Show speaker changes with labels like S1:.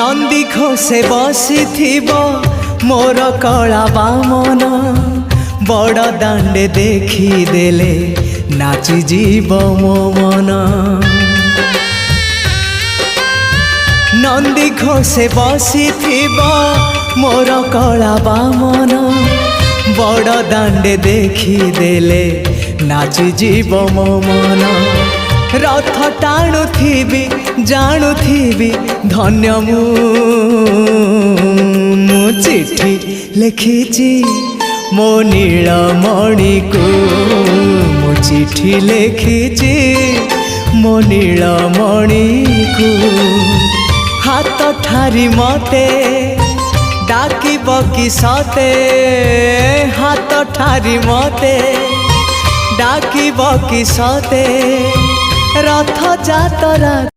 S1: नंदी घोषे बसी मोर कला बामन बड़ दांडे देखी देले नाची जीव मो मन। नंदी घोषे बसी मोर कला बामन बड़ दांडे देखी देले नाची जीव मो मन। रथ टाणुथिबी जाणुथिबी धन्य मु चिट्ठी लिखिची मो नीलमणि को मु चिट्ठी लिखिची मो नीलमणि को। हाथ ठारी मते डाकिब कि सते हाथ ठारी मते डाकिब कि सते रथ जातरा।